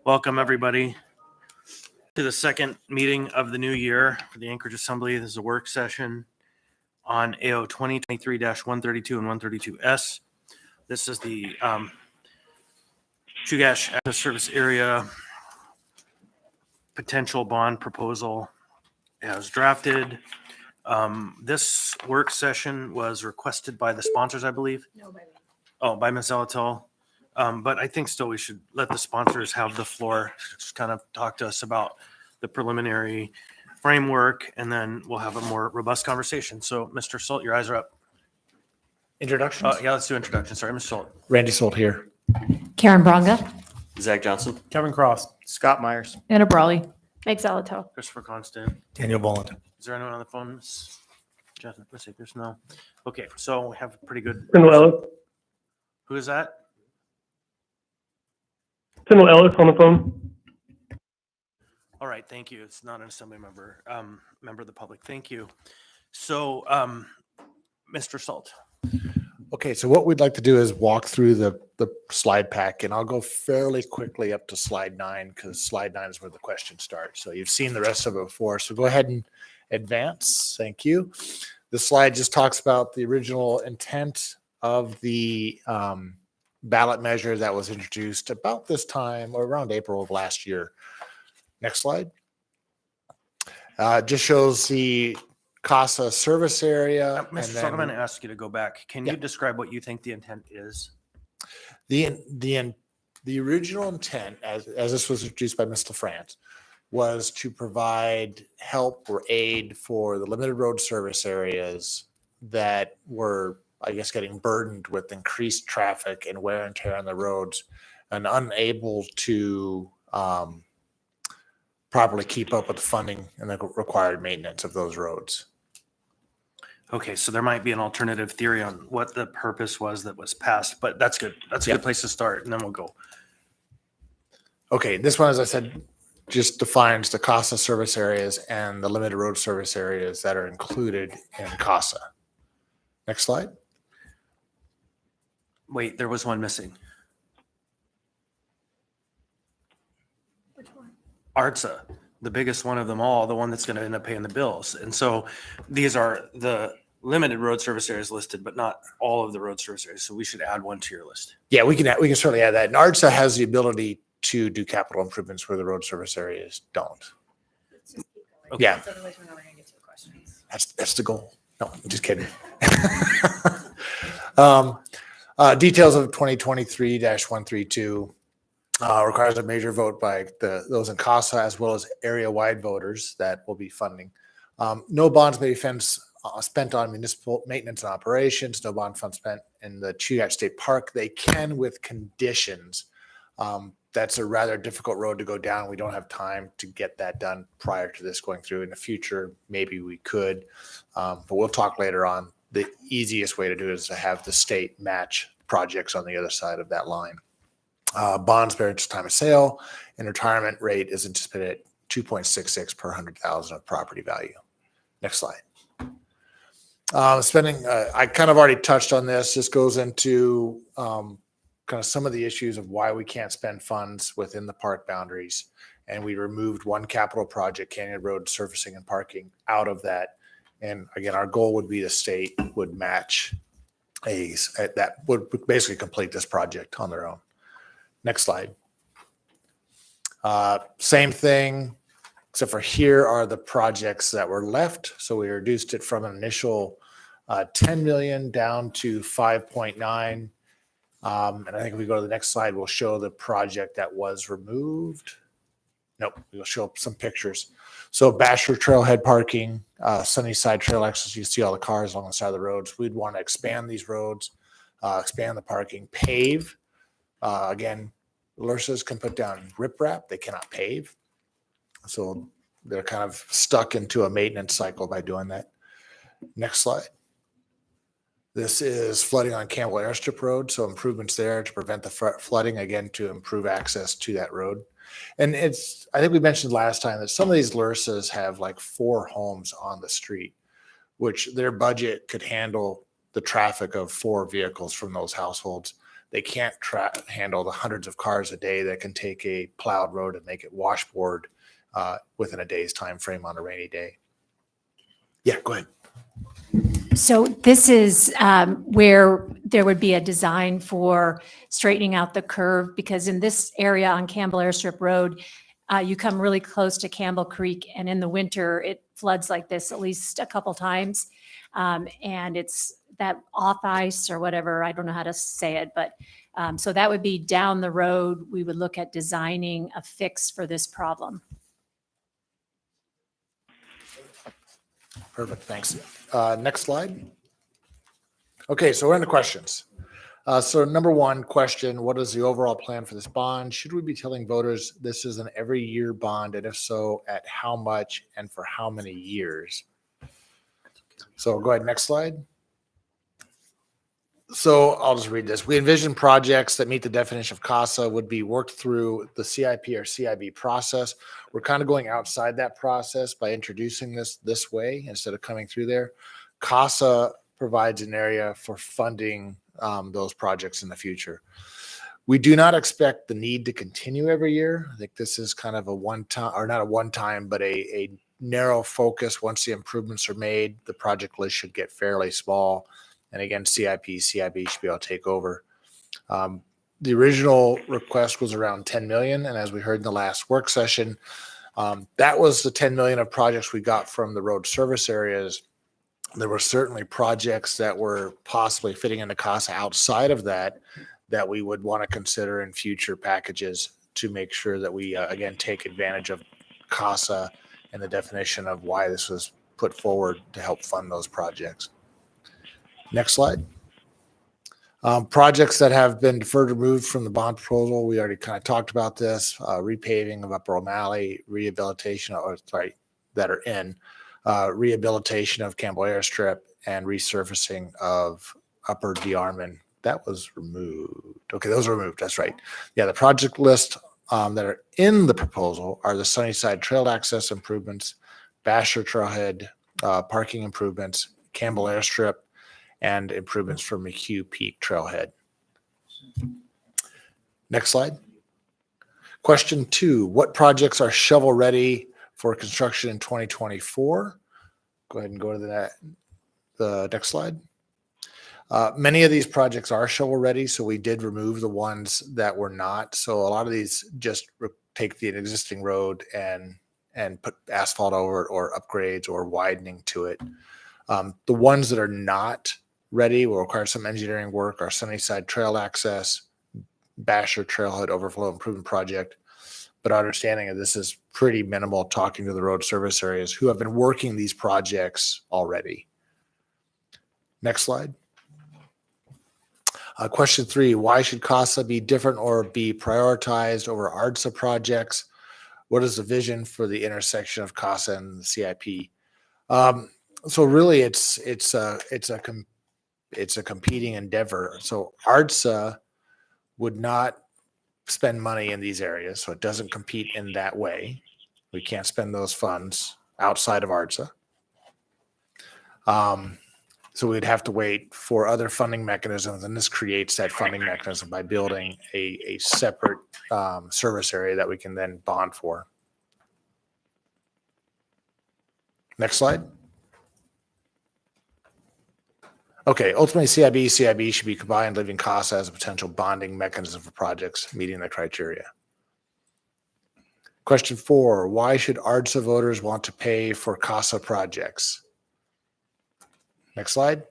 Welcome, everybody, to the second meeting of the new year for the Anchorage Assembly. This is a work session on AO 2023-132 and 132S. This is the Chugach Access Service Area potential bond proposal as drafted. This work session was requested by the sponsors, I believe. No, by me. Oh, by Ms. Zalatel. But I think still we should let the sponsors have the floor, just kind of talk to us about the preliminary framework, and then we'll have a more robust conversation. So, Mr. Salt, your eyes are up. Introductions? Yeah, let's do introductions. Sorry, Mr. Salt. Randy Solt here. Karen Bronga. Zach Johnson. Kevin Cross. Scott Myers. Anna Brawley. Mike Zalato. Christopher Constant. Daniel Boland. Is there anyone on the phone? Miss Jasmine, let's see, there's no. Okay, so we have a pretty good. Tindall Ellis. Who is that? Tindall Ellis on the phone. All right, thank you. It's not an assembly member, member of the public. Thank you. So, Mr. Salt. Okay, so what we'd like to do is walk through the slide pack, and I'll go fairly quickly up to slide 9 because slide 9 is where the questions start. So you've seen the rest of it before. So go ahead and advance. Thank you. This slide just talks about the original intent of the ballot measure that was introduced about this time or around April of last year. Next slide. Just shows the CASA service area. Mr. Salt, I'm going to ask you to go back. Can you describe what you think the intent is? The original intent, as this was introduced by Mr. France, was to provide help or aid for the limited road service areas that were, I guess, getting burdened with increased traffic and wear and tear on the roads and unable to properly keep up with the funding and the required maintenance of those roads. Okay, so there might be an alternative theory on what the purpose was that was passed, but that's good. That's a good place to start, and then we'll go. Okay, this one, as I said, just defines the CASA service areas and the limited road service areas that are included in CASA. Next slide. Wait, there was one missing. Which one? ARTSA, the biggest one of them all, the one that's going to end up paying the bills. And so these are the limited road service areas listed, but not all of the road service areas. So we should add one to your list. Yeah, we can certainly add that. And ARTSA has the ability to do capital improvements where the road service areas don't. Let's just keep going. Okay. Yeah. Otherwise, we're never going to get to the questions. That's the goal. No, I'm just kidding. Details of 2023-132 requires a major vote by those in CASA as well as area-wide voters that will be funding. No bonds may be spent on municipal maintenance and operations. No bond funds spent in the Chugach State Park. They can with conditions. That's a rather difficult road to go down. We don't have time to get that done prior to this going through. In the future, maybe we could, but we'll talk later on. The easiest way to do it is to have the state match projects on the other side of that line. Bonds bearing at time of sale and retirement rate is anticipated at 2.66 per 100,000 of property value. Next slide. Spending, I kind of already touched on this. This goes into kind of some of the issues of why we can't spend funds within the park boundaries. And we removed one capital project, Canyon Road surfacing and parking, out of that. And again, our goal would be the state would match that would basically complete this project on their own. Next slide. Same thing, except for here are the projects that were left. So we reduced it from an initial 10 million down to 5.9. And I think if we go to the next slide, we'll show the project that was removed. Nope, we'll show some pictures. So Basher Trailhead parking, Sunnyside Trail access, you see all the cars along the side of the roads. We'd want to expand these roads, expand the parking, pave. Again, LRSAs can put down riprap, they cannot pave. So they're kind of stuck into a maintenance cycle by doing that. Next slide. This is flooding on Campbell Airstrip Road. So improvements there to prevent the flooding, again, to improve access to that road. And it's, I think we mentioned last time that some of these LRSAs have like 4 homes on the street, which their budget could handle the traffic of 4 vehicles from those households. they can't handle the hundreds of cars a day that can take a plowed road and make it washboard within a day's time frame on a rainy day. Yeah, go ahead. So this is where there would be a design for straightening out the curve, because in this area on Campbell Airstrip Road, you come really close to Campbell Creek, and in the winter, it floods like this at least a couple times. And it's that off ice or whatever, I don't know how to say it, but so that would be down the road. We would look at designing a fix for this problem. Perfect, thanks. Next slide. Okay, so we're into questions. So number one question, what is the overall plan for this bond? Should we be telling voters this is an every year bond? And if so, at how much and for how many years? So go ahead, next slide. So I'll just read this. We envision projects that meet the definition of CASA would be worked through the CIP or CIB process. We're kind of going outside that process by introducing this way instead of coming through there. CASA provides an area for funding those projects in the future. We do not expect the need to continue every year. I think this is kind of a one-time, or not a one-time, but a narrow focus. Once the improvements are made, the project list should get fairly small. And again, CIP, CIB should be able to take over. The original request was around 10 million. And as we heard in the last work session, that was the 10 million of projects we got from the road service areas. There were certainly projects that were possibly fitting into CASA outside of that we would want to consider in future packages to make sure that we, again, take advantage of CASA and the definition of why this was put forward to help fund those projects. Next slide. Projects that have been deferred or removed from the bond proposal. We already kind of talked about this. Repaving of Upper O'Malley, rehabilitation, that are in. Rehabilitation of Campbell Airstrip, and resurfacing of Upper DeArmond. That was removed. Okay, those are removed. That's right. Yeah, the project list that are in the proposal are the Sunnyside Trail access improvements, Basher Trailhead parking improvements, Campbell Airstrip, and improvements for McHugh Peak Trailhead. Next slide. Question 2, what projects are shovel ready for construction in 2024? Go ahead and go to the next slide. Many of these projects are shovel ready, so we did remove the ones that were not. So a lot of these just take the existing road and put asphalt over it, or upgrades or widening to it. The ones that are not ready will require some engineering work. Our Sunnyside Trail access, Basher Trailhead overflow improvement project. But our understanding of this is pretty minimal, talking to the road service areas who have been working these projects already. Next slide. Question 3, why should CASA be different or be prioritized over ARDSA projects? What is the vision for the intersection of CASA and the CIP? So really it's a competing endeavor. So ARDSA would not spend money in these areas, so it doesn't compete in that way. We can't spend those funds outside of ARDSA. So we'd have to wait for other funding mechanisms, and this creates that funding mechanism by building a separate service area that we can then bond for. Next slide. Okay, ultimately CIB should be combined, leaving CASA as a potential bonding mechanism for projects meeting the criteria. Question 4, why should ARDSA voters want to pay for CASA projects? Next slide.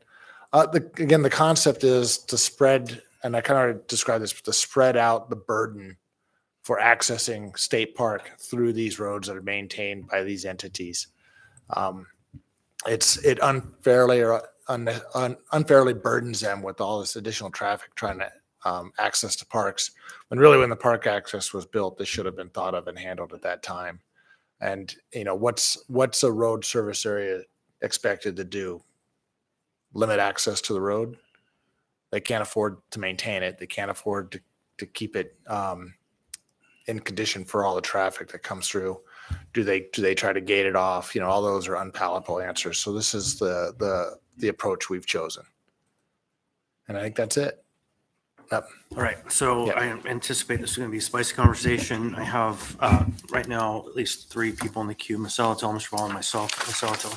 Again, the concept is to spread, and I kind of described this, to spread out the burden for accessing State Park through these roads that are maintained by these entities. It unfairly burdens them with all this additional traffic trying to access to parks, when really when the park access was built, this should have been thought of and handled at that time. And what's a road service area expected to do? Limit access to the road? They can't afford to maintain it. They can't afford to keep it in condition for all the traffic that comes through. Do they try to gate it off? All those are unpalatable answers. So this is the approach we've chosen. And I think that's it. Yep. All right, so Yeah. I anticipate this is going to be a spicy conversation. I have right now at least 3 people in the queue: Masalatel, Mr. Ball, and myself. Masalatel.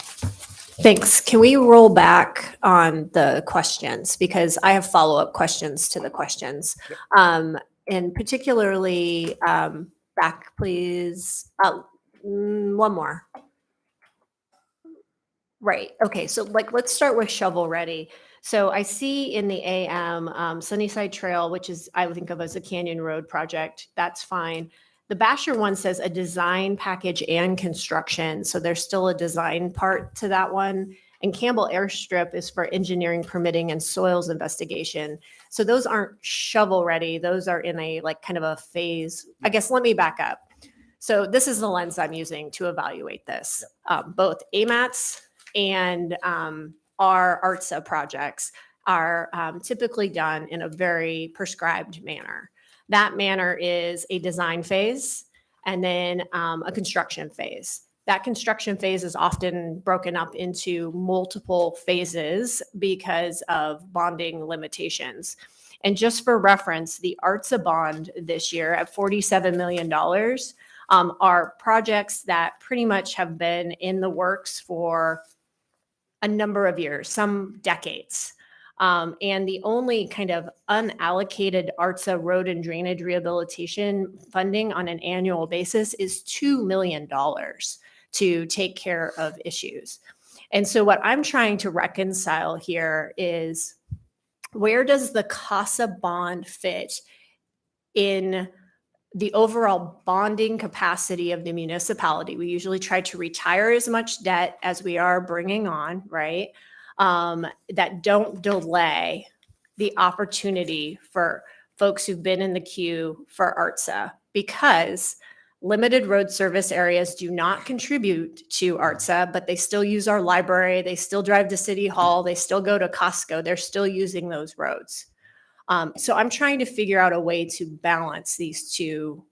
Thanks. Can we roll back on the questions? Because I have follow-up questions to the questions. And particularly, back, please. One more. Right. Okay. So let's start with shovel ready. So I see in the AM, Sunnyside Trail, which is, I think of as a Canyon Road project. That's fine. The Basher one says a design package and construction. So there's still a design part to that one. And Campbell Airstrip is for engineering, permitting, and soils investigation. So those aren't shovel ready. Those are in a kind of a phase. I guess let me back up. So this is the lens I'm using to evaluate this. Both AMATs and our ARTSA projects are typically done in a very prescribed manner. That manner is a design phase and then a construction phase. That construction phase is often broken up into multiple phases because of bonding limitations. And just for reference, the ARTSA bond this year at $47 million are projects that pretty much have been in the works for a number of years, some decades. And the only kind of unallocated ARTSA road and drainage rehabilitation funding on an annual basis is $2 million to take care of issues. And so what I'm trying to reconcile here is, where does the CASA bond fit in the overall bonding capacity of the municipality? We usually try to retire as much debt as we are bringing on, right? That don't delay the opportunity for folks who've been in the queue for ARTSA, because limited road service areas do not contribute to ARTSA, but they still use our library. They still drive to City Hall. They still go to Costco. They're still using those roads. So I'm trying to figure out a way to balance these two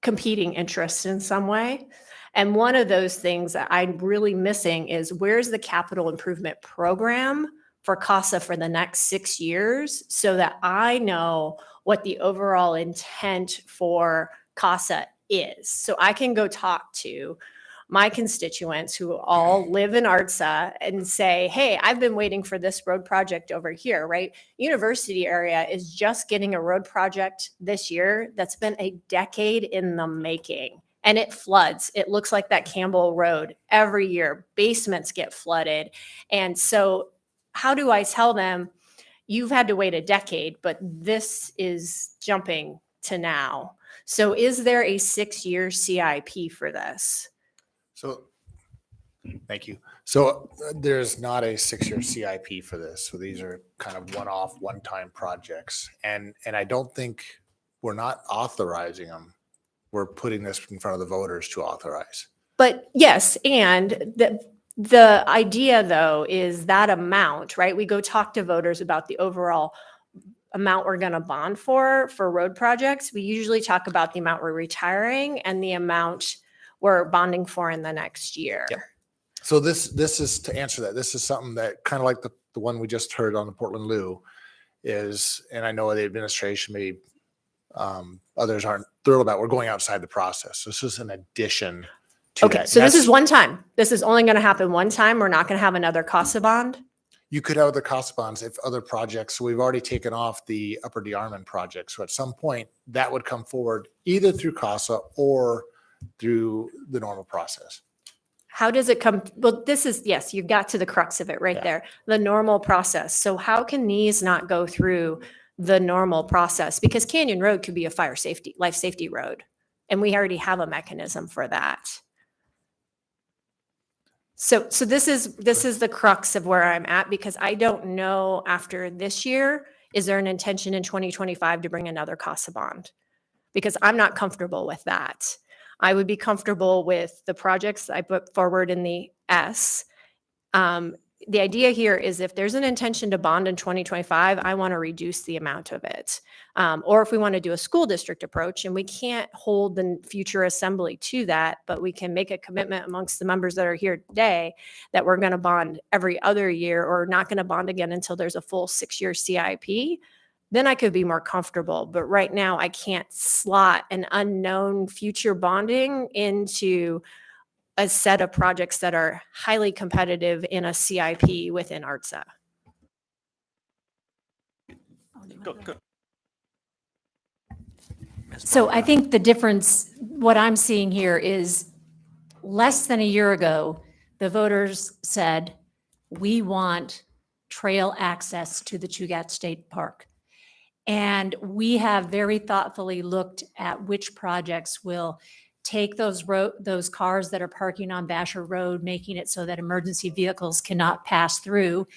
competing interests in some way. And one of those things that I'm really missing is, where's the capital improvement program for CASA for the next 6 years, so that I know what the overall intent for CASA is. So I can go talk to my constituents who all live in ARTSA and say, hey, I've been waiting for this road project over here, right? University area is just getting a road project this year that's been a decade in the making, and it floods. It looks like that Campbell Road every year. Basements get flooded. And so how do I tell them, you've had to wait a decade, but this is jumping to now? So is there a 6-year CIP for this? So, thank you. So there's not a 6-year CIP for this. So these are kind of one-off, one-time projects. And I don't think, we're not authorizing them. We're putting this in front of the voters to authorize. But yes, and the idea though is that amount, right? We go talk to voters about the overall amount we're going to bond for road projects. We usually talk about the amount we're retiring and the amount we're bonding for in the next year. Yep. So this is to answer that. This is something that kind of like the one we just heard on the Portland Lou is, and I know the administration, maybe others aren't thrilled about, we're going outside the process. This is an addition to Okay, that. so this That's- is one time. This is only going to happen one time. We're not going to have another CASA bond. You could have other cost bonds if other projects, so we've already taken off the Upper DeArmond project. So at some point that would come forward either through CASA or through the normal process. How does it come? Well, this is, yes, you got to the crux of it right Yeah. there, the normal process. So how can these not go through the normal process? Because Canyon Road could be a fire safety, life safety road, and we already have a mechanism for that. So this is the crux of where I'm at, because I don't know after this year, is there an intention in 2025 to bring another CASA bond? Because I'm not comfortable with that. I would be comfortable with the projects I put forward in the S. The idea here is, if there's an intention to bond in 2025, I want to reduce the amount of it. Or if we want to do a school district approach, and we can't hold the future assembly to that, but we can make a commitment amongst the members that are here today that we're going to bond every other year, or not going to bond again until there's a full 6-year CIP. then I could be more comfortable. But right now, I can't slot an unknown future bonding into a set of projects that are highly competitive in a CIP within ARTSA. Go. Ms. So I Barbara. think the difference, what I'm seeing here is less than a year ago, the voters said, we want trail access to the Chugach State Park. And we have very thoughtfully looked at which projects will take those cars that are parking on Basher Road, making it so that emergency vehicles cannot pass through.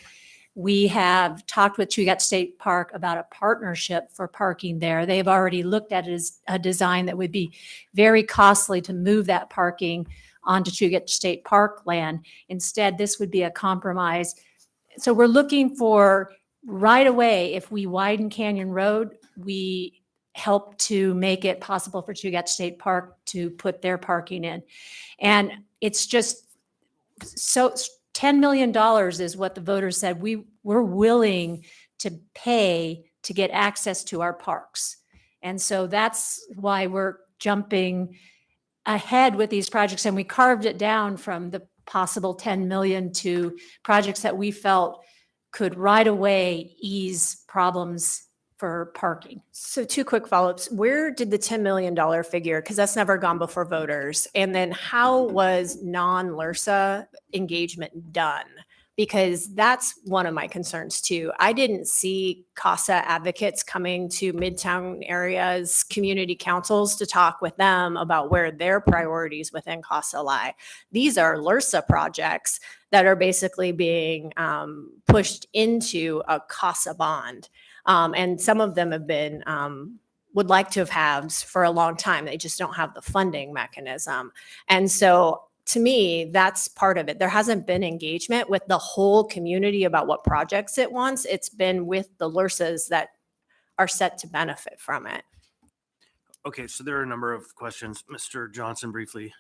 We have talked with Chugach State Park about a partnership for parking there. They've already looked at it as a design that would be very costly to move that parking onto Chugach State Park land. Instead, this would be a compromise. So we're looking for right away, if we widen Canyon Road, we help to make it possible for Chugach State Park to put their parking in. And it's just so $10 million is what the voters said. We're willing to pay to get access to our parks. And so that's why we're jumping ahead with these projects. And we carved it down from the possible 10 million to projects that we felt could right away ease problems for parking. So 2 quick follow-ups. Where did the $10 million figure, because that's never gone before voters? And then how was non-LRSA engagement done? Because that's one of my concerns too. I didn't see CASA advocates coming to Midtown areas, community councils to talk with them about where their priorities within CASA lie. These are LRSA projects that are basically being pushed into a CASA bond. And some of them have been, would like to have halves for a long time. They just don't have the funding mechanism. And so to me, that's part of it. There hasn't been engagement with the whole community about what projects it wants. It's been with the LRSAs that are set to benefit from it. Okay, so there are a number of questions. Mr. Johnson, briefly.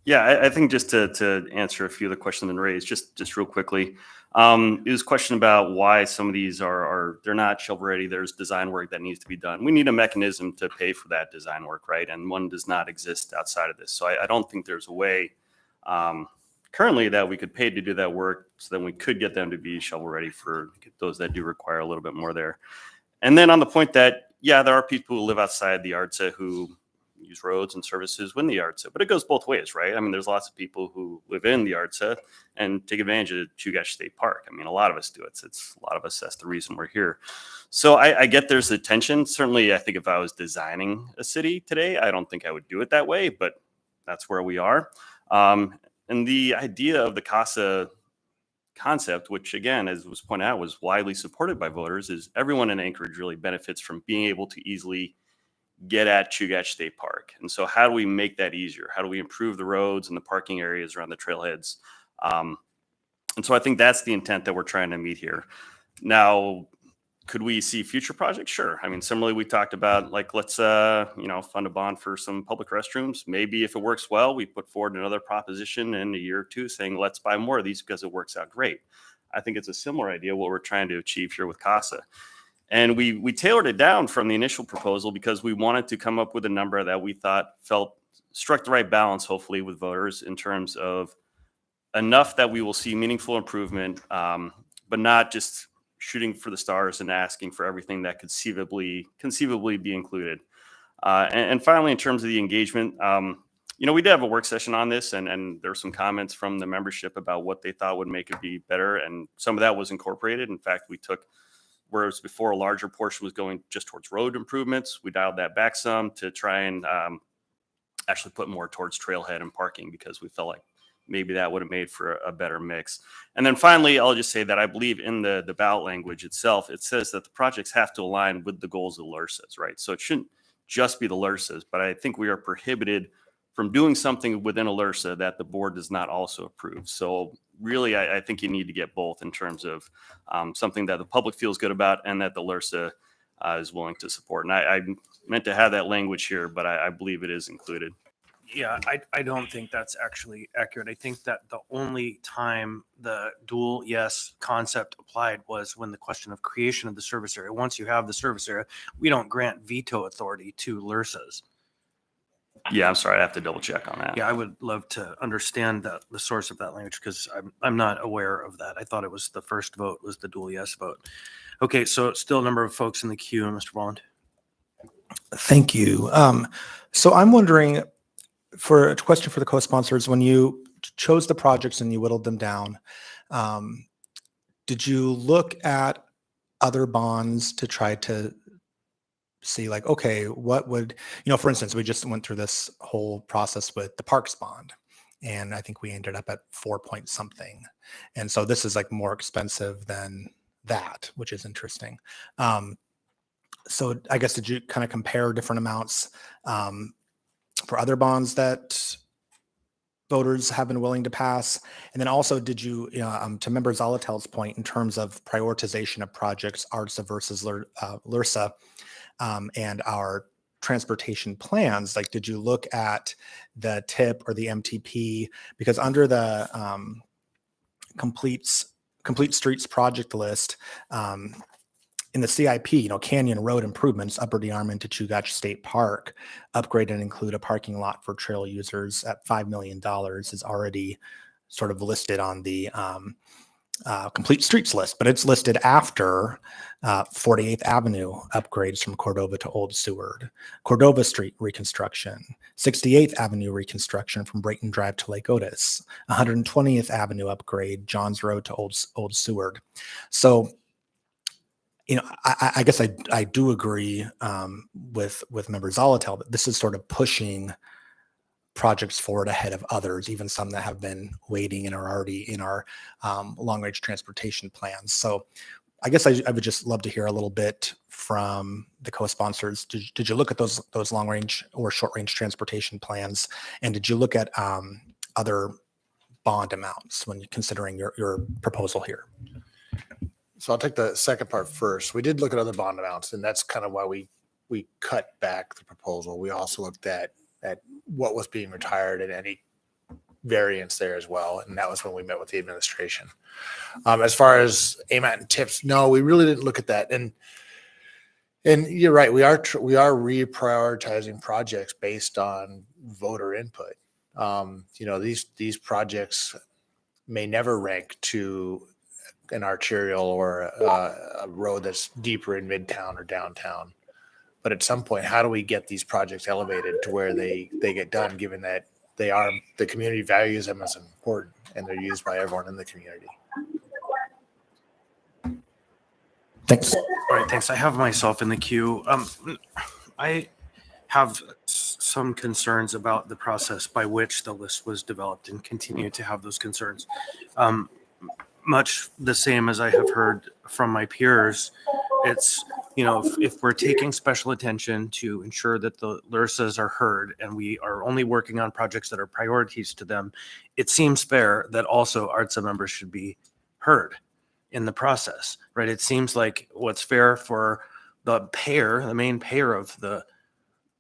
Yeah, I think just to answer a few of the questions been raised, just real quickly, it was a question about why some of these they're not shovel ready. There's design work that needs to be done. We need a mechanism to pay for that design work, right? And one does not exist outside of this. So I don't think there's a way currently that we could pay to do that work, so then we could get them to be shovel ready for those that do require a little bit more there. And then on the point that, yeah, there are people who live outside the ARTSA who use roads and services within the ARTSA, but it goes both ways, right? I mean, there's lots of people who live in the ARTSA and take advantage of Chugach State Park. I mean, a lot of us do it. It's a lot of us. That's the reason we're here. So I get there's a tension. Certainly, I think if I was designing a city today, I don't think I would do it that way, but that's where we are. And the idea of the CASA concept, which again, as was pointed out, was widely supported by voters, is everyone in Anchorage really benefits from being able to easily get at Chugach State Park. And so how do we make that easier? How do we improve the roads and the parking areas around the trailheads? And so I think that's the intent that we're trying to meet here. Now, could we see future projects? Sure. I mean, similarly, we talked about like, let's, fund a bond for some public restrooms. Maybe if it works well, we put forward another proposition in a year or two saying, let's buy more of these because it works out great. I think it's a similar idea, what we're trying to achieve here with CASA. And we tailored it down from the initial proposal because we wanted to come up with a number that we thought struck the right balance, hopefully, with voters in terms of enough that we will see meaningful improvement, but not just shooting for the stars and asking for everything that could conceivably be included. And finally, in terms of the engagement, we did have a work session on this, and there were some comments from the membership about what they thought would make it be better. And some of that was incorporated. In fact, we took, whereas before a larger portion was going just towards road improvements, we dialed that back some to try and actually put more towards trailhead and parking because we felt like maybe that would have made for a better mix. And then finally, I'll just say that I believe in the ballot language itself, it says that the projects have to align with the goals of LRSAs, right? So it shouldn't just be the LRSAs, but I think we are prohibited from doing something within a LRSA that the board does not also approve. So really, I think you need to get both in terms of something that the public feels good about and that the LRSA is willing to support. And I meant to have that language here, but I believe it is included. Yeah, I don't think that's actually accurate. I think that the only time the dual yes concept applied was when the question of creation of the service area. Once you have the service area, we don't grant veto authority to LRSAs. Yeah, I'm sorry. I have to double check on that. Yeah, I would love to understand the source of that language because I'm not aware of that. I thought it was the first vote was the dual yes vote. Okay, so still a number of folks in the queue, Mr. Bond. Thank you. So I'm wondering, for a question for the co-sponsors, when you chose the projects and you whittled them down, did you look at other bonds to try to see like, okay, what would, for instance, we just went through this whole process with the parks bond, and I think we ended up at 4 point something. And so this is like more expensive than that, which is interesting. So I guess, did you kind of compare different amounts for other bonds that voters have been willing to pass? And then also, did you, to Member Zolotel's point, in terms of prioritization of projects, ARTSA versus LRSA, and our transportation plans, like, did you look at the TIP or the MTP? Because under the complete streets project list, in the CIP, Canyon Road improvements, Upper DeArmond to Chugach State Park, upgrade and include a parking lot for trail users at $5 million is already sort of listed on the complete streets list, but it's listed after 48th Avenue upgrades from Cordova to Old Seward, Cordova Street reconstruction, 68th Avenue reconstruction from Brayton Drive to Lake Otis, 120th Avenue upgrade, Johns Road to Old Seward. So, I guess I do agree with Member Zolotel that this is sort of pushing projects forward ahead of others, even some that have been waiting and are already in our long-range transportation plans. So I guess I would just love to hear a little bit from the co-sponsors. Did you look at those long-range or short-range transportation plans? And did you look at other bond amounts when you're considering your proposal here? So I'll take the second part first. We did look at other bond amounts, and that's kind of why we cut back the proposal. We also looked at what was being retired and any variance there as well. And that was when we met with the administration. As far as AMAT and TIPS, no, we really didn't look at that. And you're right, we are reprioritizing projects based on voter input. These projects may never rank to an arterial or a road that's deeper in Midtown or downtown. But at some point, how do we get these projects elevated to where they get done, given that the community values them as important and they're used by everyone in the community? Thanks. All right, thanks. I have myself in the queue. I have some concerns about the process by which the list was developed and continue to have those concerns. Much the same as I have heard from my peers. It's, if we're taking special attention to ensure that the LRSAs are heard and we are only working on projects that are priorities to them, it seems fair that also ARTSA members should be heard in the process, right? It seems like what's fair for the main payer of the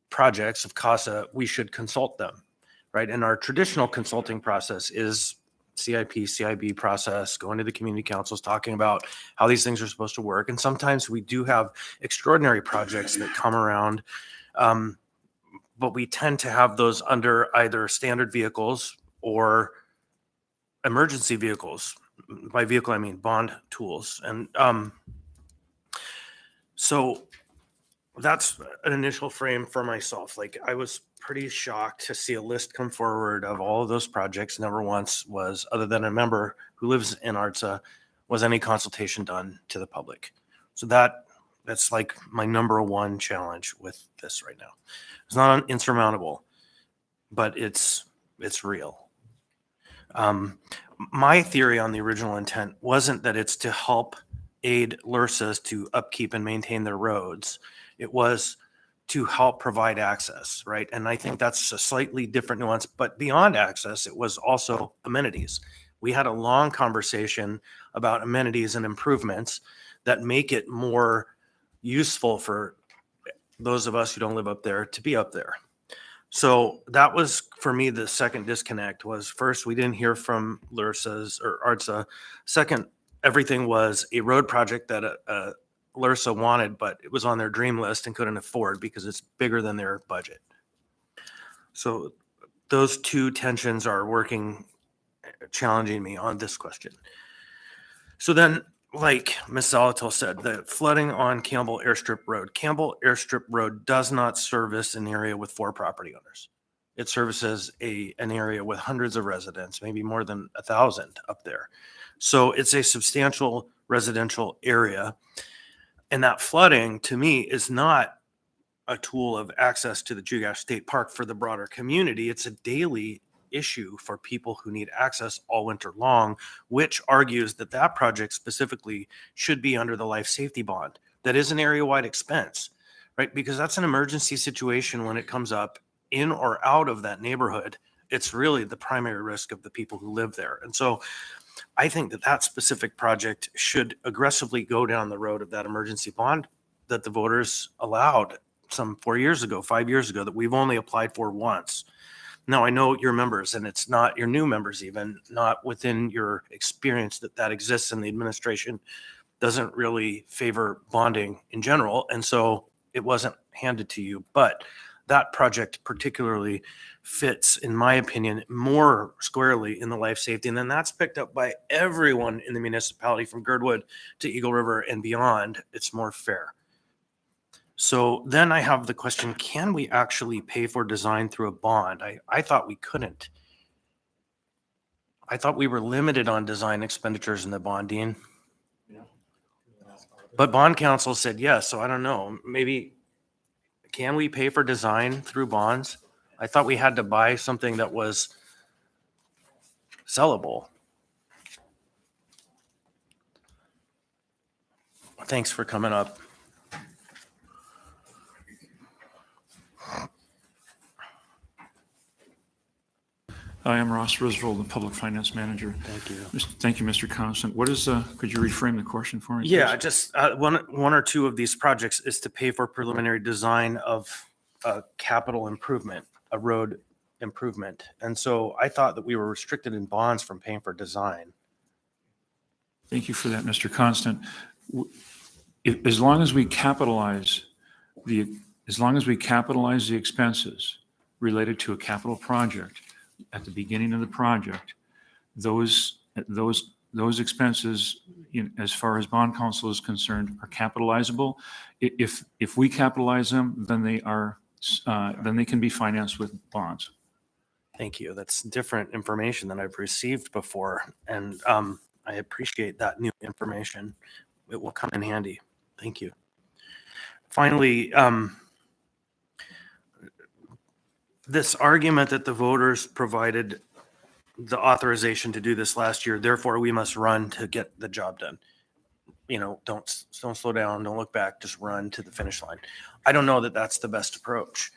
projects of CASA, we should consult them, right? And our traditional consulting process is CIP, CIB process, going to the community councils, talking about how these things are supposed to work. And sometimes we do have extraordinary projects that come around, but we tend to have those under either standard vehicles or emergency vehicles. By vehicle, I mean bond tools. And so that's an initial frame for myself. Like, I was pretty shocked to see a list come forward of all of those projects. Never once was, other than a member who lives in ARTSA, was any consultation done to the public. So that's like my number one challenge with this right now. It's not insurmountable, but it's real. My theory on the original intent wasn't that it's to help aid LRSAs to upkeep and maintain their roads. It was to help provide access, right? And I think that's a slightly different nuance, but beyond access, it was also amenities. We had a long conversation about amenities and improvements that make it more useful for those of us who don't live up there to be up there. So that was for me, the second disconnect was first, we didn't hear from LURSA's or ARTSA. Second, everything was a road project that LURSA wanted, but it was on their dream list and couldn't afford because it's bigger than their budget. So those two tensions are working, challenging me on this question. So then, like Ms. Zalatil said, the flooding on Campbell Airstrip Road. Campbell Airstrip Road does not service an area with 4 property owners. It services an area with hundreds of residents, maybe more than 1,000 up there. So it's a substantial residential area. And that flooding, to me, is not a tool of access to the Chugach State Park for the broader community. It's a daily issue for people who need access all winter long, which argues that that project specifically should be under the life safety bond. That is an area-wide expense, right? Because that's an emergency situation when it comes up in or out of that neighborhood. It's really the primary risk of the people who live there. And so I think that that specific project should aggressively go down the road of that emergency bond that the voters allowed some 4 years ago, 5 years ago, that we've only applied for once. Now, I know your members, and it's not your new members, even not within your experience that exists in the administration, doesn't really favor bonding in general. And so it wasn't handed to you. But that project particularly fits, in my opinion, more squarely in the life safety. And then that's picked up by everyone in the municipality from Girdwood to Eagle River and beyond. It's more fair. So then I have the question, can we actually pay for design through a bond? I thought we couldn't. I thought we were limited on design expenditures in the bonding. But bond council said yes, so I don't know. Maybe, can we pay for design through bonds? I thought we had to buy something that was sellable. Thanks for coming up. Hi, I'm Ross Roosevelt, the Public Finance Manager. Thank you. Thank you, Mr. Constant. What is, could you reframe the question for me? Yeah, please? just one or two of these projects is to pay for preliminary design of a capital improvement, a road improvement. And so I thought that we were restricted in bonds from paying for design. Thank you for that, Mr. Constant. As long as we capitalize the expenses related to a capital project at the beginning of the project, those expenses, as far as bond counsel is concerned, are capitalizable. If we capitalize them, then they can be financed with bonds. Thank you. That's different information than I've received before. And I appreciate that new information. It will come in handy. Thank you. Finally, this argument that the voters provided the authorization to do this last year, therefore we must run to get the job done. Don't slow down, don't look back, just run to the finish line. I don't know that that's the best approach.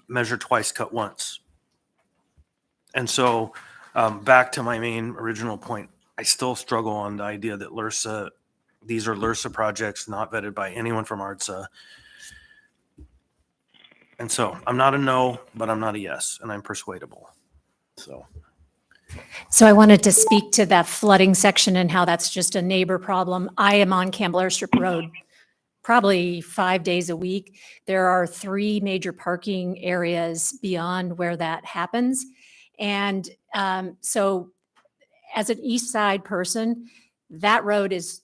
Measure twice, cut once. And so back to my main original point, I still struggle on the idea that these are LURSA projects not vetted by anyone from ARTSA. And so I'm not a no, but I'm not a yes, and I'm persuadable. So I wanted to speak to that flooding section and how that's just a neighbor problem. I am on Campbell Airstrip Road probably 5 days a week. There are 3 major parking areas beyond where that happens. And so as an East Side person, that road is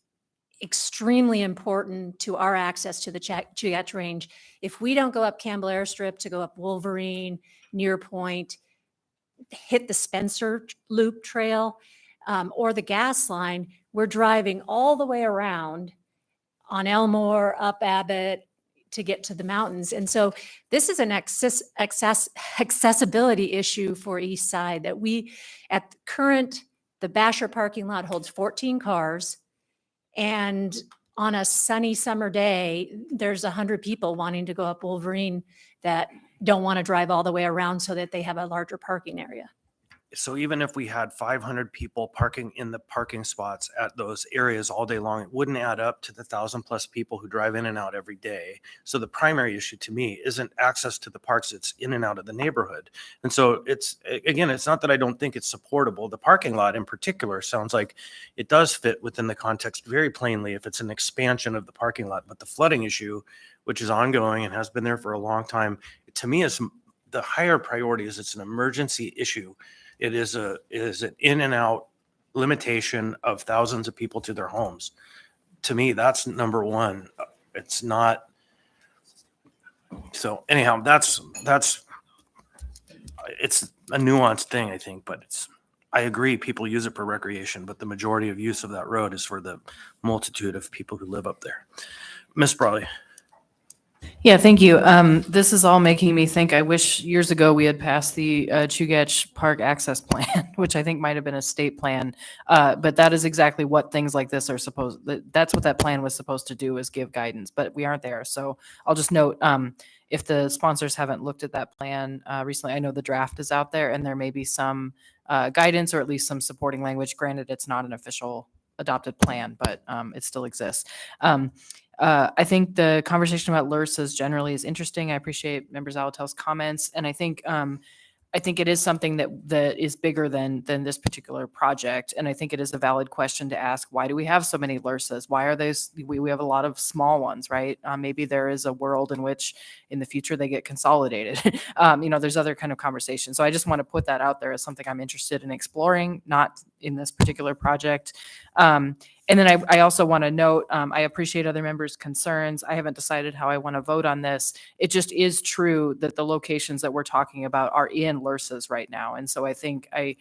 extremely important to our access to the Chugach Range. If we don't go up Campbell Airstrip to go up Wolverine, Near Point, hit the Spencer Loop Trail, or the gas line, we're driving all the way around on Elmore, up Abbott to get to the mountains. And so this is an accessibility issue for East Side that at current, the Basher parking lot holds 14 cars. And on a sunny summer day, there's 100 people wanting to go up Wolverine that don't want to drive all the way around so that they have a larger parking area. So even if we had 500 people parking in the parking spots at those areas all day long, it wouldn't add up to the 1,000+ people who drive in and out every day. So the primary issue to me isn't access to the parks, it's in and out of the neighborhood. And so again, it's not that I don't think it's supportable. The parking lot in particular sounds like it does fit within the context very plainly if it's an expansion of the parking lot. But the flooding issue, which is ongoing and has been there for a long time, to me is the higher priority. Is it's an emergency issue. It is an in and out limitation of thousands of people to their homes. To me, that's number one. It's not. So anyhow, it's a nuanced thing, I think, but I agree people use it for recreation, but the majority of use of that road is for the multitude of people who live up there. Miss Brawley. Yeah, thank you. This is all making me think, I wish years ago we had passed the Chugach Park Access Plan, which I think might have been a state plan. But that is exactly what things like this are that's what that plan was supposed to do, is give guidance, but we aren't there. So I'll just note, if the sponsors haven't looked at that plan recently, I know the draft is out there and there may be some guidance or at least some supporting language. Granted, it's not an official adopted plan, but it still exists. I think the conversation about LRSAs generally is interesting. I appreciate Member Zalatel's comments, and I think it is something that is bigger than this particular project. And I think it is a valid question to ask: why do we have so many LRSAs? Why are those? We have a lot of small ones, right? Maybe there is a world in which in the future they get consolidated. There's other kind of conversations. So I just want to put that out there as something I'm interested in exploring, not in this particular project. And then I also want to note, I appreciate other members' concerns. I haven't decided how I want to vote on this. It just is true that the locations that we're talking about are in LRSAs right now. And so I think I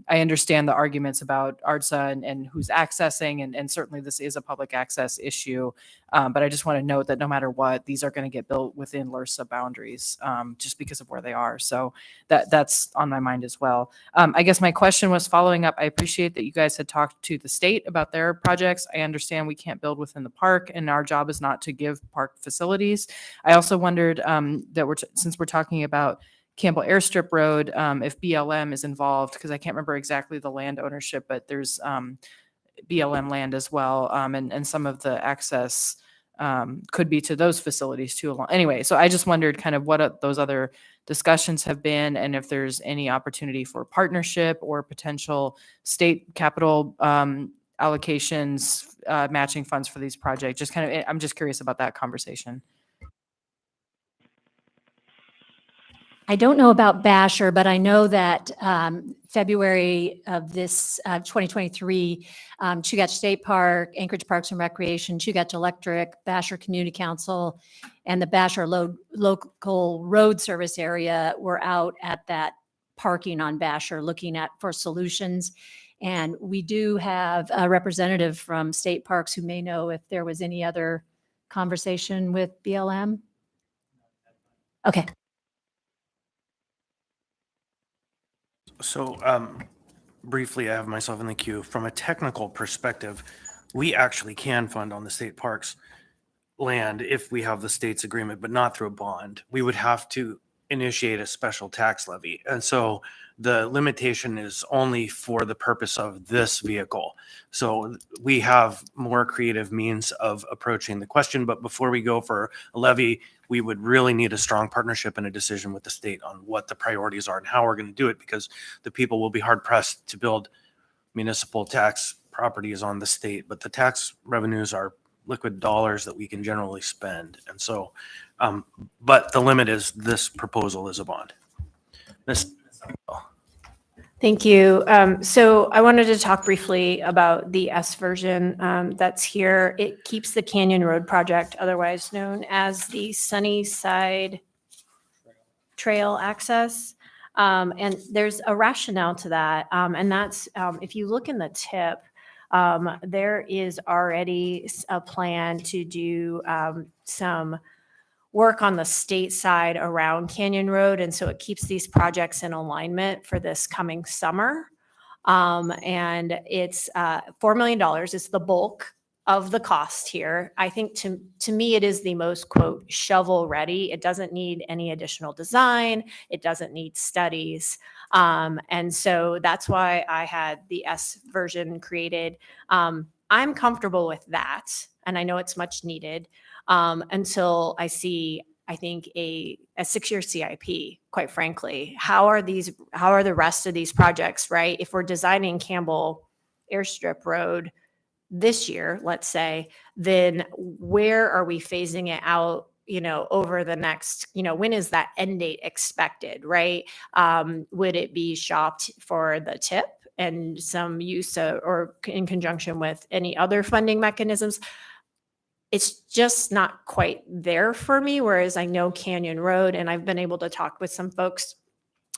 understand the arguments about ARDSA and who's accessing, and certainly this is a public access issue. But I just want to note that no matter what, these are going to get built within LRSA boundaries just because of where they are. So that's on my mind as well. I guess my question was following up. I appreciate that you guys had talked to the state about their projects. I understand we can't build within the park, and our job is not to give park facilities. I also wondered that since we're talking about Campbell Airstrip Road, if BLM is involved, because I can't remember exactly the land ownership, but there's BLM land as well, and some of the access could be to those facilities too. Anyway, so I just wondered kind of what those other discussions have been, and if there's any opportunity for partnership or potential state capital allocations, matching funds for these projects. Just kind of, I'm just curious about that conversation. I don't know about Basher, but I know that February of this 2023, Chugach State Park, Anchorage Parks and Recreation, Chugach Electric, Basher Community Council, and the Basher Local Road Service Area were out at that parking on Basher looking for solutions. And we do have a representative from State Parks who may know if there was any other conversation with BLM. Okay. So briefly, I have myself in the queue. From a technical perspective, we actually can fund on the state parks land if we have the state's agreement, but not through a bond. We would have to initiate a special tax levy. And so the limitation is only for the purpose of this vehicle. So we have more creative means of approaching the question. But before we go for a levy, we would really need a strong partnership and a decision with the state on what the priorities are and how we're going to do it, because the people will be hard pressed to build municipal tax properties on the state, but the tax revenues are liquid dollars that we can generally spend. And so, but the limit is this proposal is a bond. Thank you. So I wanted to talk briefly about the S version that's here. It keeps the Canyon Road project, otherwise known as the Sunnyside Trail access. And there's a rationale to that. And that's, if you look in the tip, there is already a plan to do some work on the state side around Canyon Road. And so it keeps these projects in alignment for this coming summer. And it's $4 million. It's the bulk of the cost here. I think to me, it is the most quote shovel ready. It doesn't need any additional design. It doesn't need studies. And so that's why I had the S version created. I'm comfortable with that. And I know it's much needed until I see, I think a 6-year CIP, quite frankly. How are the rest of these projects, right? If we're designing Campbell Airstrip Road this year, let's say, then where are we phasing it out, over the next, when is that end date expected, right? Would it be shopped for the tip and some use or in conjunction with any other funding mechanisms? It's just not quite there for me. Whereas I know Canyon Road, and I've been able to talk with some folks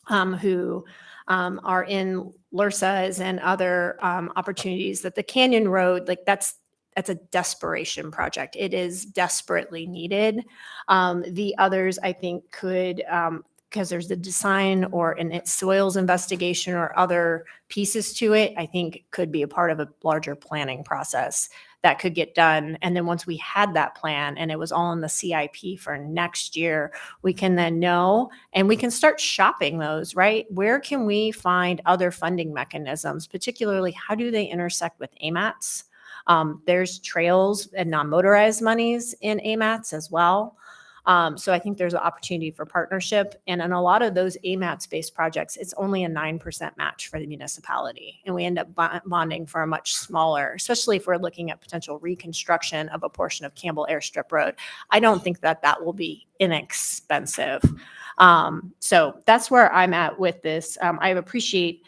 who are in LURSAs and other opportunities, that the Canyon Road, like that's a desperation project. It is desperately needed. The others, I think, could, because there's the design or an soils investigation or other pieces to it, I think could be a part of a larger planning process that could get done. And then once we had that plan and it was all in the CIP for next year, we can then know and we can start shopping those, right? Where can we find other funding mechanisms, particularly how do they intersect with AMATs? There's trails and non-motorized monies in AMATs as well. So I think there's an opportunity for partnership. And in a lot of those AMATs-based projects, it's only a 9% match for the municipality. And we end up bonding for a much smaller, especially if we're looking at potential reconstruction of a portion of Campbell Airstrip Road. I don't think that will be inexpensive. So that's where I'm at with this. I appreciate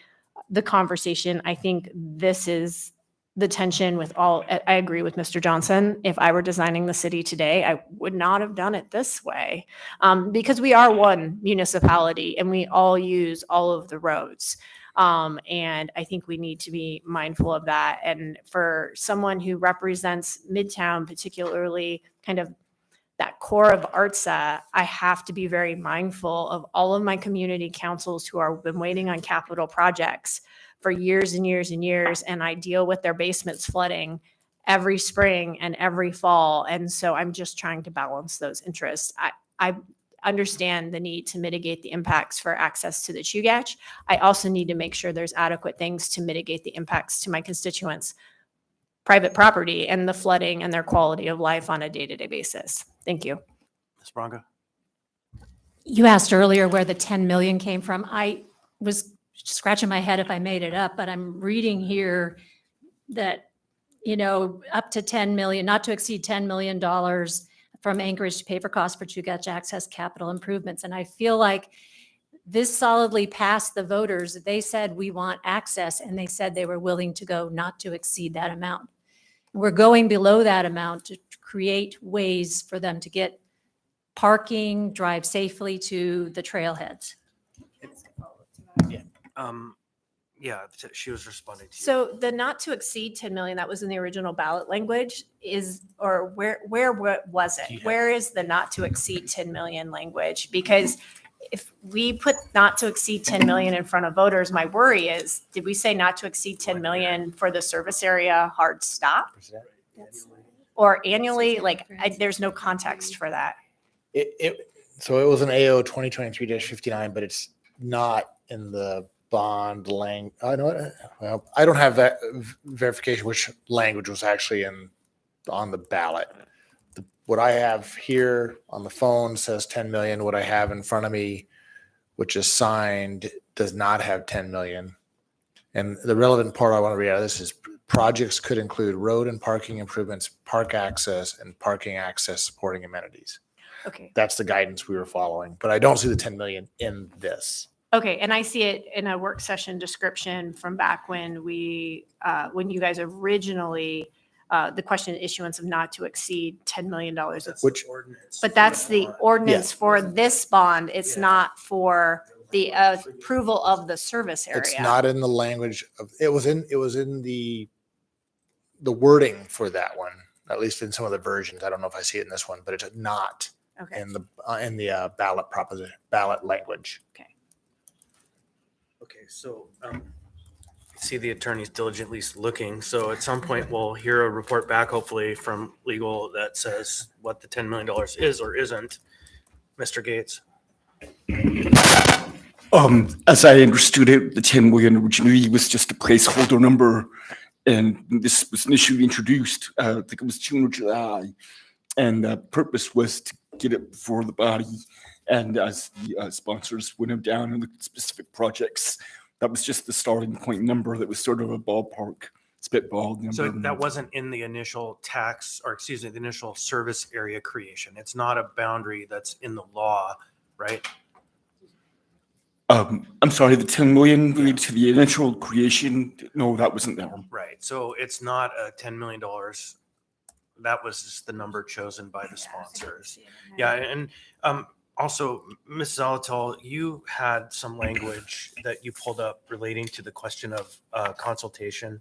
the conversation. I think this is the tension with all. I agree with Mr. Johnson. If I were designing the city today, I would not have done it this way because we are one municipality and we all use all of the roads. And I think we need to be mindful of that. And for someone who represents Midtown, particularly kind of that core of ARTSA, I have to be very mindful of all of my community councils who have been waiting on capital projects for years and years and years, and I deal with their basements flooding every spring and every fall. And so I'm just trying to balance those interests. I understand the need to mitigate the impacts for access to the Chugach. I also need to make sure there's adequate things to mitigate the impacts to my constituents' private property and the flooding and their quality of life on a day-to-day basis. Thank you. Ms. Branca? You asked earlier where the 10 million came from. I was scratching my head if I made it up, but I'm reading here that, up to 10 million, not to exceed $10 million from Anchorage to pay for costs for Chugach access capital improvements. And I feel like this solidly passed the voters. They said we want access, and they said they were willing to go not to exceed that amount. We're going below that amount to create ways for them to get parking, drive safely to the trailheads. Yeah, she was responding to you. So the not to exceed 10 million, that was in the original ballot language or where was it? Where is the not to exceed 10 million language? Because if we put not to exceed 10 million in front of voters, my worry is, did we say not to exceed 10 million for the service area hard stop? Or annually? Like, there's no context for that. So it was an AO 2023-59, but it's not in the bond lang. I don't have that verification which language was actually on the ballot. What I have here on the phone says 10 million. What I have in front of me, which is signed, does not have 10 million. And the relevant part I want to read out of this is projects could include road and parking improvements, park access, and parking access supporting amenities. Okay. That's the guidance we were following, but I don't see the 10 million in this. Okay, and I see it in a work session description from back when when you guys originally, the question issuance of not to exceed $10 million. Which ordinance? But that's the ordinance for this bond. It's not for the approval of the service area. it's not in the language of, it was in the wording for that one, at least in some of the versions. I don't know if I see it in this one, but it's not Okay. in the ballot language. Okay, so see the attorneys diligently looking. So at some point, we'll hear a report back, hopefully from legal, that says what the $10 million is or isn't. Mr. Gates. As I understood it, the 10 million originally was just a placeholder number, and this was initially introduced, I think it was June or July, and the purpose was to get it before the body. And as the sponsors went down and looked at specific projects, that was just the starting point number that was sort of a ballpark spitball number. So that wasn't in the initial tax, or excuse me, the initial service area creation. It's not a boundary that's in the law, right? I'm sorry, the 10 million related to the initial creation, no, that wasn't there. Right. So it's not a $10 million. That was just the number chosen by the sponsors. Yeah. And also, Ms. Zalatal, you had some language that you pulled up relating to the question of consultation.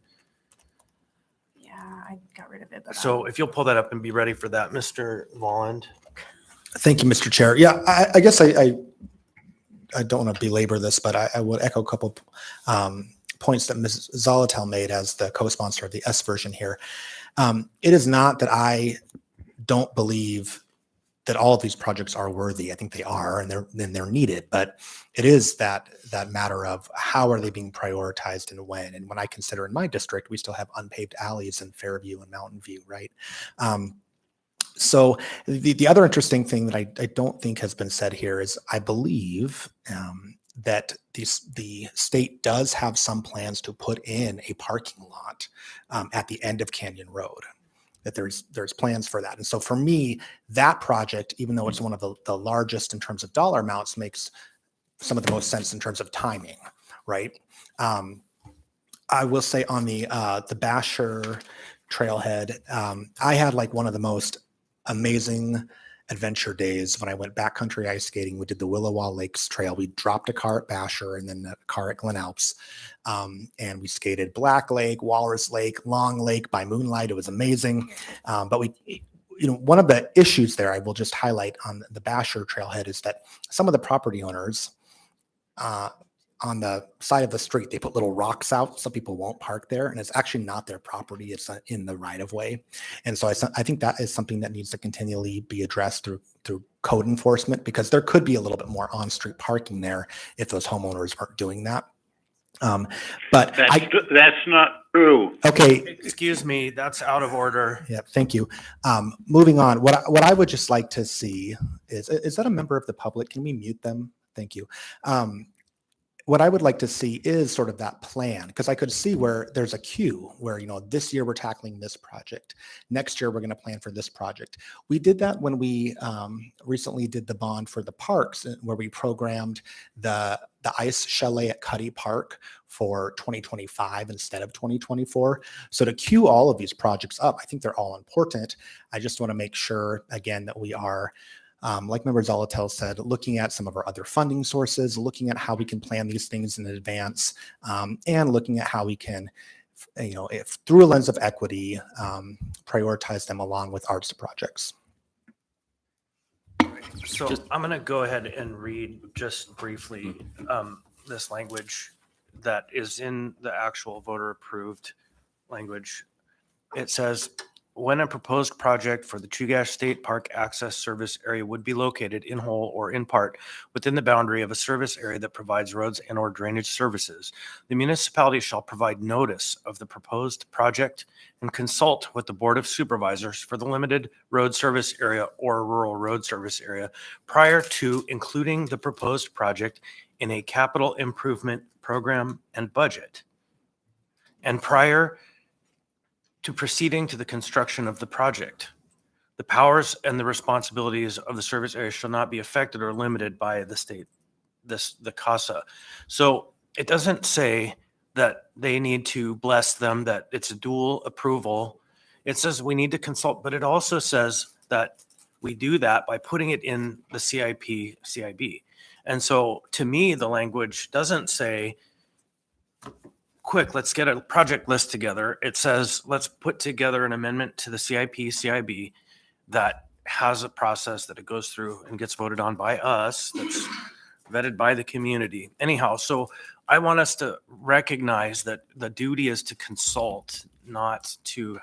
Yeah, I got rid of it. But So if you'll pull that up and be ready for that, Mr. Volland. Thank you, Mr. Chair. Yeah, I guess I don't want to belabor this, but I would echo a couple points that Ms. Zalatel made as the co-sponsor of the S version here. It is not that I don't believe that all of these projects are worthy. I think they are, and they're needed. But it is that matter of how are they being prioritized and when. And when I consider in my district, we still have unpaved alleys in Fairview and Mountain View, right? So the other interesting thing that I don't think has been said here is I believe that the state does have some plans to put in a parking lot at the end of Canyon Road, that there's plans for that. And so for me, that project, even though it's one of the largest in terms of dollar amounts, makes some of the most sense in terms of timing, right? I will say on the Basher trailhead, I had like one of the most amazing adventure days when I went backcountry ice skating. We did the Willowall Lakes Trail. We dropped a car at Basher and then a car at Glen Alps. And we skated Black Lake, Walrus Lake, Long Lake by moonlight. It was amazing. But one of the issues there, I will just highlight on the Basher trailhead, is that some of the property owners on the side of the street, they put little rocks out so people won't park there, and it's actually not their property. It's in the right of way. And so I think that is something that needs to continually be addressed through code enforcement, because there could be a little bit more on-street parking there if those homeowners aren't doing that. But that's not true. Okay. Excuse me, that's out of order. Yeah, thank you. Moving on, what I would just like to see is that a member of the public? Can we mute them? Thank you. What I would like to see is sort of that plan, because I could see where there's a queue where, this year we're tackling this project. Next year, we're going to plan for this project. We did that when we recently did the bond for the parks, where we programmed the ice chalet at Cuddy Park for 2025 instead of 2024. So to queue all of these projects up, I think they're all important. I just want to make sure, again, that we are, like Member Zalatel said, looking at some of our other funding sources, looking at how we can plan these things in advance, and looking at how we can, if through a lens of equity, prioritize them along with arts projects. So I'm going to go ahead and read just briefly this language that is in the actual voter approved language. It says, when a proposed project for the Chugach State Park Access Service Area would be located in whole or in part within the boundary of a service area that provides roads and or drainage services, the municipality shall provide notice of the proposed project and consult with the Board of Supervisors for the limited road service area or rural road service area prior to including the proposed project in a capital improvement program and budget, and prior to proceeding to the construction of the project. The powers and the responsibilities of the service area shall not be affected or limited by the state, the CASA. So it doesn't say that they need to bless them, that it's a dual approval. It says we need to consult, but it also says that we do that by putting it in the CIP. And so to me, the language doesn't say, quick, let's get a project list together. It says, let's put together an amendment to the CIP that has a process that it goes through and gets voted on by us. That's vetted by the community. Anyhow, so I want us to recognize that the duty is to consult, not to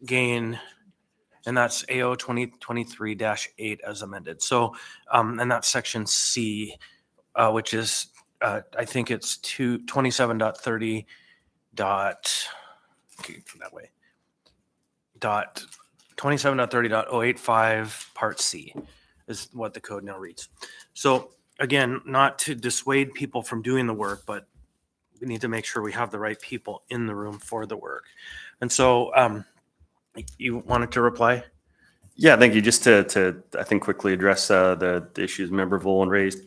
gain, and that's AO 2023-8 as amended. So, and that's section C, which is, I think it's 27.30 dot, okay, that way, dot 27.30.085 part C is what the code now reads. So again, not to dissuade people from doing the work, but we need to make sure we have the right people in the room for the work. And so you wanted to reply? Yeah, thank you. Just to I think quickly address the issues Member Volin raised.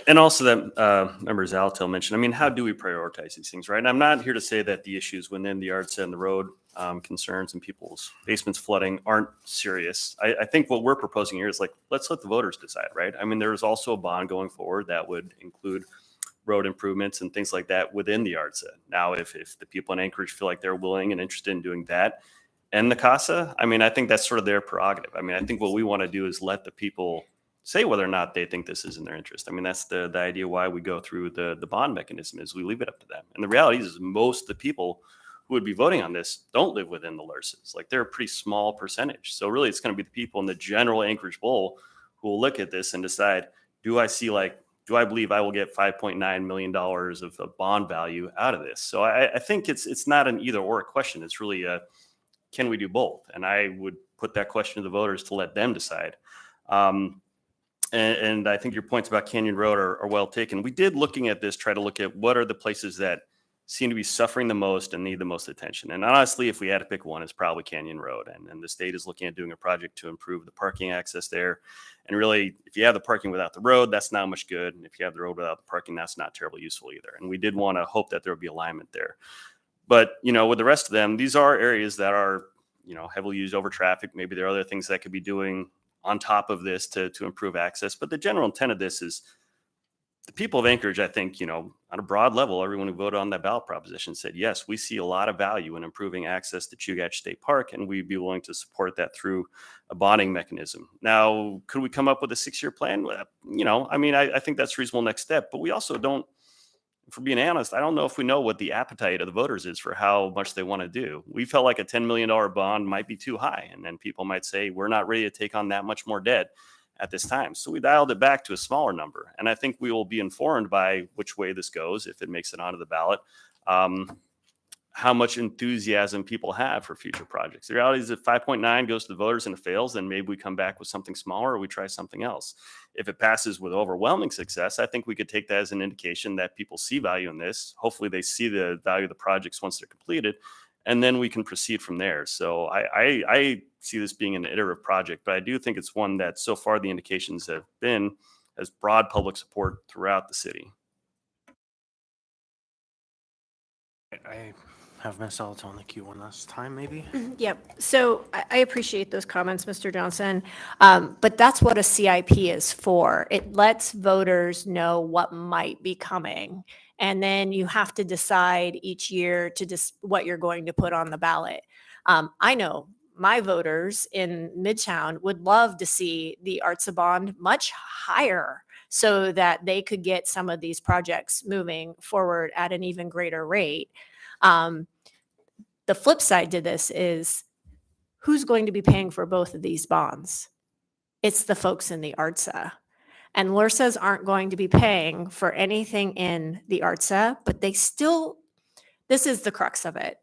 And also that Member Zalatil mentioned, I mean, how do we prioritize these things, right? And I'm not here to say that the issues within the arts and the road concerns and people's basements flooding aren't serious. I think what we're proposing here is like, let's let the voters decide, right? I mean, there's also a bond going forward that would include road improvements and things like that within the arts. Now, if the people in Anchorage feel like they're willing and interested in doing that and the CASA, I mean, I think that's sort of their prerogative. I mean, I think what we want to do is let the people say whether or not they think this is in their interest. I mean, that's the idea why we go through the bond mechanism is we leave it up to them. And the reality is most of the people who would be voting on this don't live within the LURSs. Like they're a pretty small percentage. So really it's going to be the people in the general Anchorage Bowl who will look at this and decide, do I believe I will get $5.9 million of bond value out of this? So I think it's not an either or question. It's really a, can we do both? And I would put that question to the voters to let them decide. And I think your points about Canyon Road are well taken. We did, looking at this, try to look at what are the places that seem to be suffering the most and need the most attention. And honestly, if we had to pick one, it's probably Canyon Road. And the state is looking at doing a project to improve the parking access there. And really, if you have the parking without the road, that's not much good. And if you have the road without the parking, that's not terribly useful either. And we did want to hope that there would be alignment there. But, with the rest of them, these are areas that are, heavily used over traffic. Maybe there are other things that could be doing on top of this to improve access. But the general intent of this is the people of Anchorage, I think, on a broad level, everyone who voted on that ballot proposition said, yes, we see a lot of value in improving access to Chugach State Park, and we'd be willing to support that through a bonding mechanism. Now, could we come up with a 6-year plan? I think that's a reasonable next step, but we also don't, for being honest, I don't know if we know what the appetite of the voters is for how much they want to do. We felt like a $10 million bond might be too high. And then people might say, we're not ready to take on that much more debt at this time. So we dialed it back to a smaller number. And I think we will be informed by which way this goes, if it makes it onto the ballot, how much enthusiasm people have for future projects. The reality is if 5.9 goes to the voters and it fails, then maybe we come back with something smaller or we try something else. If it passes with overwhelming success, I think we could take that as an indication that people see value in this. Hopefully they see the value of the projects once they're completed, and then we can proceed from there. So I see this being an iterative project, but I do think it's one that so far the indications have been has broad public support throughout the city. I have Ms. Zalatil on the queue one last time, maybe. Yep. So I appreciate those comments, Mr. Johnson. But that's what a CIP is for. It lets voters know what might be coming. And then you have to decide each year what you're going to put on the ballot. I know my voters in Midtown would love to see the ARTSA bond much higher so that they could get some of these projects moving forward at an even greater rate. The flip side to this is who's going to be paying for both of these bonds? It's the folks in the ARTSA. And LURSAs aren't going to be paying for anything in the ARTSA, but this is the crux of it.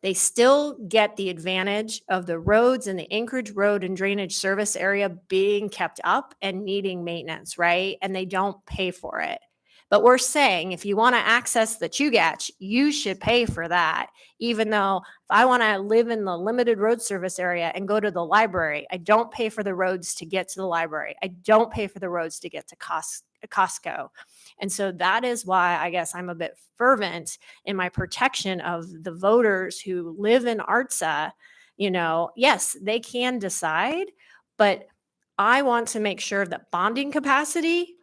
They still get the advantage of the roads in the Anchorage Road and Drainage Service area being kept up and needing maintenance, right? And they don't pay for it. But we're saying if you want to access the Chugach, you should pay for that. Even though if I want to live in the limited road service area and go to the library, I don't pay for the roads to get to the library. I don't pay for the roads to get to Costco. And so that is why I guess I'm a bit fervent in my protection of the voters who live in ARTSA. Yes, they can decide, but I want to make sure that bonding capacity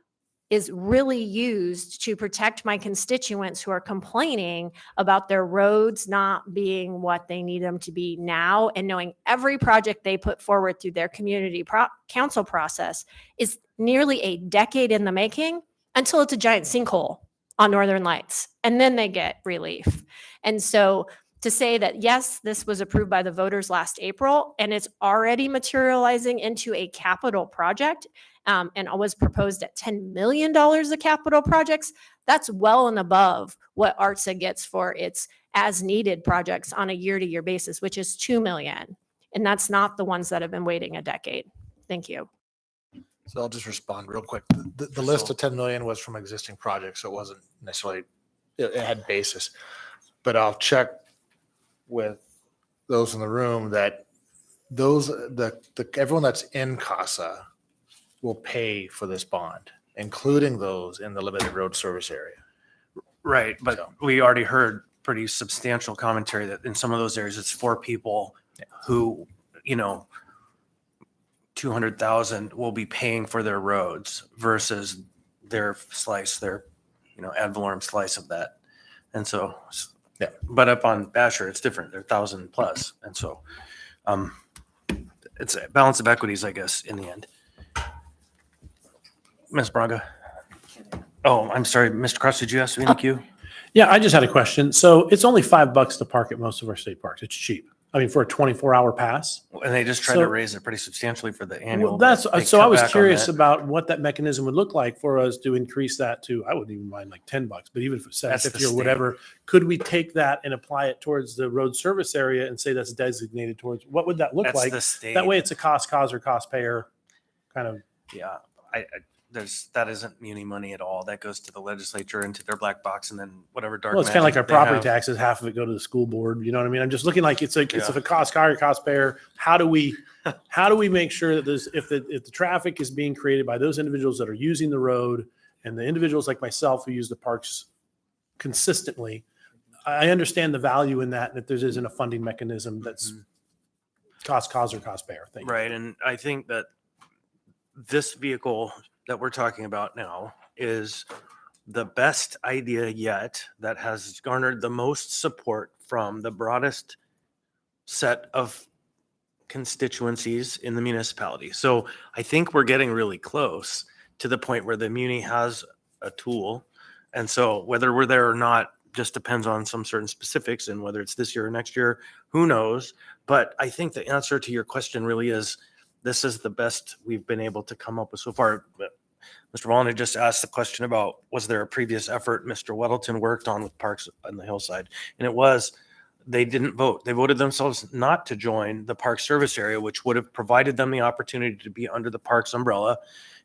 is really used to protect my constituents who are complaining about their roads not being what they need them to be now, and knowing every project they put forward through their community council process is nearly a decade in the making until it's a giant sinkhole on Northern Lights, and then they get relief. And so to say that, yes, this was approved by the voters last April and it's already materializing into a capital project, and was proposed at $10 million of capital projects, that's well and above what ARTSA gets for its as needed projects on a year-to-year basis, which is $2 million. And that's not the ones that have been waiting a decade. Thank you. So I'll just respond real quick. The list of 10 million was from existing projects, so it wasn't necessarily, it had basis. But I'll check with those in the room that everyone that's in CASA will pay for this bond, including those in the limited road service area. Right, but So- we already heard pretty substantial commentary that in some of those areas, it's for people who, 200,000 will be paying for their roads versus their slice, their, ad valorem slice of that. And so, Yeah. but up on Basher, it's different. They're 1,000 plus. And so, it's a balance of equities, I guess, in the end. Ms. Braga. Oh, I'm sorry, Mr. Cross, did you ask me in the queue? Yeah, I just had a question. So it's only $5 to park at most of our state parks. It's cheap. I mean, for a 24-hour pass. And they just tried So- to raise it pretty substantially for the annual. Well, but that's they so cut I was back on curious that. about what that mechanism would look like for us to increase that to, I wouldn't even mind like $10, but even if it's That's the 750 or state. whatever, could we take that and apply it towards the road service area and say that's designated towards, what would that look That's like? the state. That way it's a cost causer, cost payer kind of. Yeah, that isn't muni money at all. That goes to the legislature into their black box, and then whatever dark. Well, it's kind of like our magic they property have. taxes, half of it go to the school board. You know what I mean? I'm just looking like it's like, it's Yeah. a cost carrier, cost payer. How do we make sure that this, if the traffic is being created by those individuals that are using the road and the individuals like myself who use the parks consistently, I understand the value in that, and if there isn't a funding mechanism that's cost cause or cost payer. Thank you. Right, and I think that this vehicle that we're talking about now is the best idea yet that has garnered the most support from the broadest set of constituencies in the municipality. So I think we're getting really close to the point where the muni has a tool. And so whether we're there or not just depends on some certain specifics, and whether it's this year or next year, who knows? But I think the answer to your question really is, this is the best we've been able to come up with so far. Mr. Wallen had just asked the question about, was there a previous effort Mr. Weddleton worked on with Parks on the Hillside? And it was, they didn't vote. They voted themselves not to join the Park Service Area, which would have provided them the opportunity to be under the Parks umbrella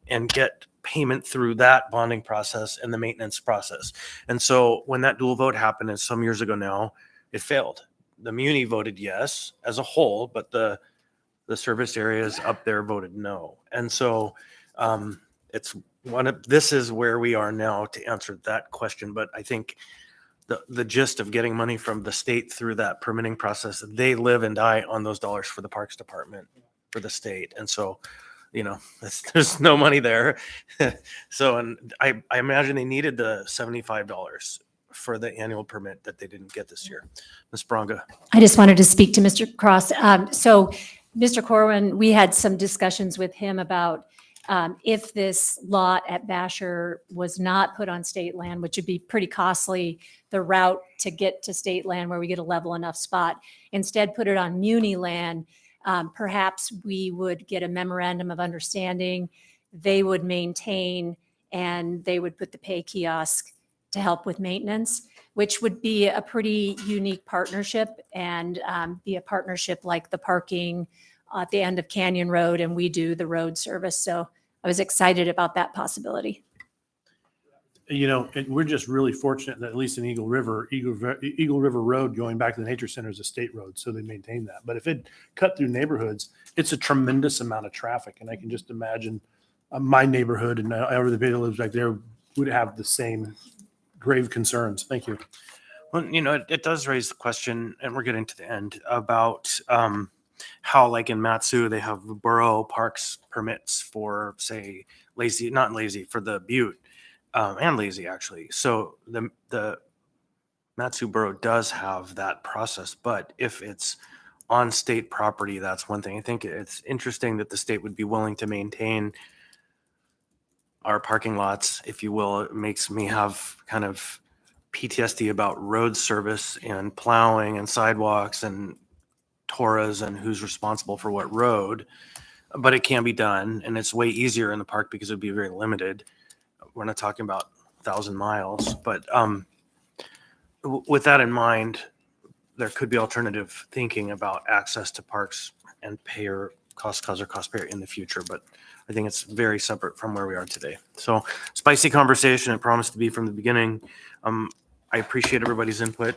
and get payment through that bonding process and the maintenance process. And so when that dual vote happened, and some years ago now, it failed. The Muni voted yes as a whole, but the service areas up there voted no. And so this is where we are now to answer that question. But I think the gist of getting money from the state through that permitting process, they live and die on those dollars for the Parks Department, for the state. And so, there's no money there. So, and I imagine they needed the $75 for the annual permit that they didn't get this year. Ms. Bronga. I just wanted to speak to Mr. Cross. So Mr. Corwin, we had some discussions with him about if this lot at Basher was not put on state land, which would be pretty costly, the route to get to state land where we get a level enough spot, instead put it on muni land, perhaps we would get a memorandum of understanding. They would maintain and they would put the pay kiosk to help with maintenance, which would be a pretty unique partnership, and be a partnership like the parking at the end of Canyon Road, and we do the road service. So I was excited about that possibility. We're just really fortunate that at least in Eagle River Road going back to the nature center is a state road, so they maintain that. But if it cut through neighborhoods, it's a tremendous amount of traffic, and I can just imagine my neighborhood and everybody that lives back there would have the same grave concerns. Thank you. Well, it does raise the question, and we're getting to the end, about how, like in Matsu, they have borough parks permits for, say, for the Butte. and lazy actually. So the Matsu Borough does have that process, but if it's on state property, that's one thing. I think it's interesting that the state would be willing to maintain our parking lots, if you will. It makes me have kind of PTSD about road service and plowing and sidewalks and Torahs and who's responsible for what road. But it can be done, and it's way easier in the park because it would be very limited. We're not talking about 1,000 miles, but with that in mind, there could be alternative thinking about access to parks and payer cost cause or cost payer in the future, but I think it's very separate from where we are today. So spicy conversation. I promised to be from the beginning. I appreciate everybody's input.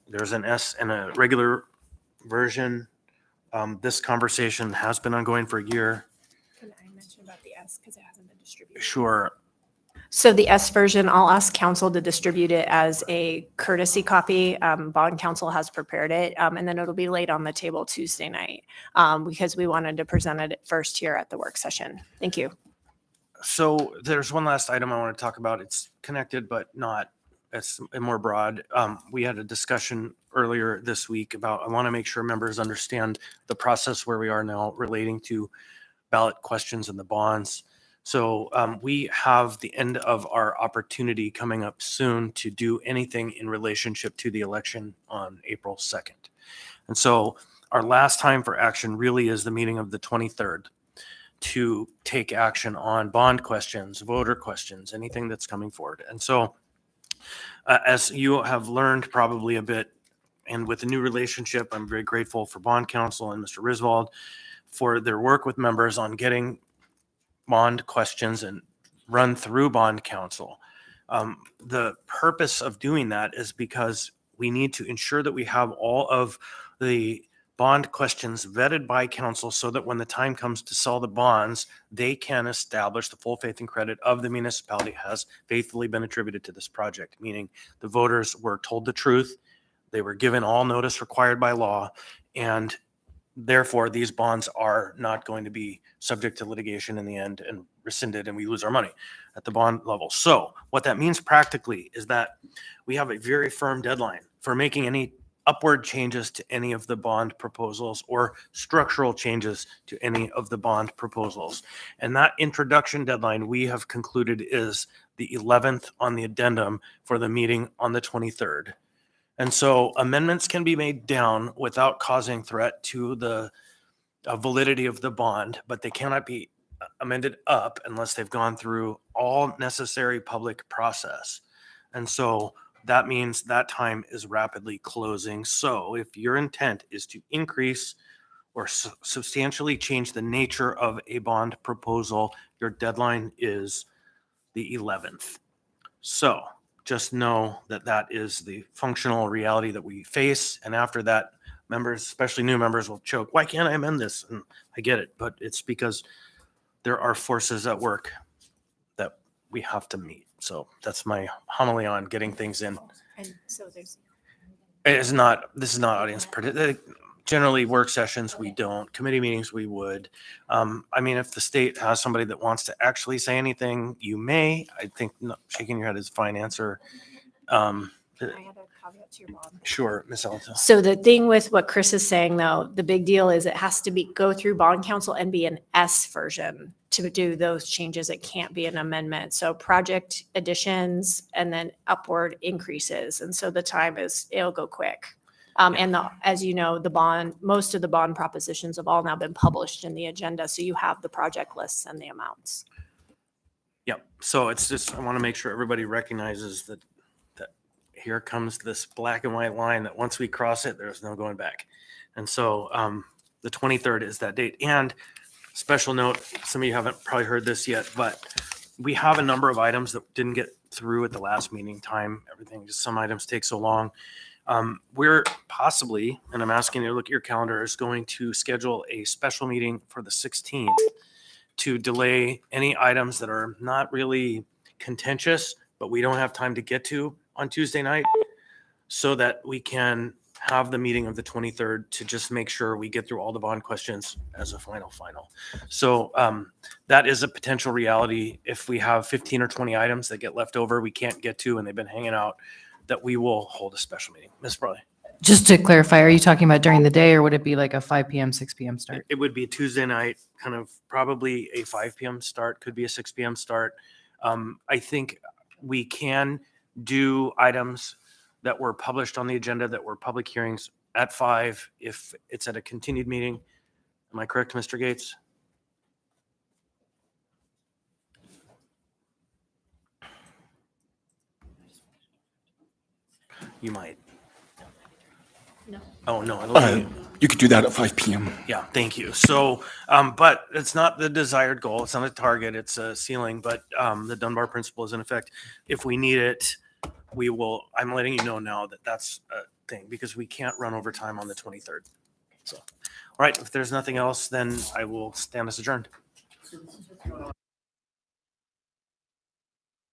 There's an S and a regular version. This conversation has been ongoing for a year. Can I mention about the S because it hasn't been distributed? Sure. So the S version, I'll ask council to distribute it as a courtesy copy. Bond council has prepared it, and then it'll be laid on the table Tuesday night because we wanted to present it first here at the work session. Thank you. So there's one last item I want to talk about. It's connected, but not. It's more broad. We had a discussion earlier this week about, I want to make sure members understand the process where we are now relating to ballot questions and the bonds. So we have the end of our opportunity coming up soon to do anything in relationship to the election on April 2nd. And so our last time for action really is the meeting of the 23rd to take action on bond questions, voter questions, anything that's coming forward. And so as you have learned probably a bit, and with the new relationship, I'm very grateful for Bond Council and Mr. Riswald for their work with members on getting bond questions and run through Bond Council. The purpose of doing that is because we need to ensure that we have all of the bond questions vetted by council so that when the time comes to sell the bonds, they can establish the full faith and credit of the municipality has faithfully been attributed to this project, meaning the voters were told the truth, they were given all notice required by law, and therefore these bonds are not going to be subject to litigation in the end and rescinded and we lose our money at the bond level. So what that means practically is that we have a very firm deadline for making any upward changes to any of the bond proposals or structural changes to any of the bond proposals. And that introduction deadline we have concluded is the 11th on the addendum for the meeting on the 23rd. And so amendments can be made down without causing threat to the validity of the bond, but they cannot be amended up unless they've gone through all necessary public process. And so that means that time is rapidly closing. So if your intent is to increase or substantially change the nature of a bond proposal, your deadline is the 11th. So just know that that is the functional reality that we face. And after that, members, especially new members, will choke. Why can't I amend this? And I get it, but it's because there are forces at work that we have to meet. So that's my homily on getting things in. And so there's. This is not audience. Generally, work sessions, we don't. Committee meetings, we would. I mean, if the state has somebody that wants to actually say anything, you may. I think shaking your head is a fine answer. I had a caveat to your bond. Sure, Ms. Alta. So the thing with what Chris is saying, though, the big deal is it has to go through bond council and be an S version to do those changes. It can't be an amendment. So project additions and then upward increases. And so the time it'll go quick. And as you know, most of the bond propositions have all now been published in the agenda. So you have the project lists and the amounts. Yep. So it's just, I want to make sure everybody recognizes that here comes this black and white line that once we cross it, there's no going back. And so the 23rd is that date. And special note, some of you haven't probably heard this yet, but we have a number of items that didn't get through at the last meeting time. Everything, just some items take so long. We're possibly, and I'm asking you to look at your calendar, is going to schedule a special meeting for the 16th to delay any items that are not really contentious, but we don't have time to get to on Tuesday night, so that we can have the meeting of the 23rd to just make sure we get through all the bond questions as a final. So that is a potential reality. If we have 15 or 20 items that get left over, we can't get to, and they've been hanging out, that we will hold a special meeting. Ms. Brawley. Just to clarify, are you talking about during the day or would it be like a 5 p.m., 6 p.m. start? It would be Tuesday night, kind of probably a 5 p.m. start, could be a 6 p.m. start. I think we can do items that were published on the agenda that were public hearings at 5 if it's at a continued meeting. Am I correct, Mr. Gates? You might. No. Oh, no. it'll be- You could do that at 5 p.m. Yeah, thank you. So, but it's not the desired goal. It's not a target. It's a ceiling, but the Dunbar principle is in effect. If we need it, we will, I'm letting you know now that that's a thing because we can't run over time on the 23rd. So, all right, if there's nothing else, then I will stand as adjourned.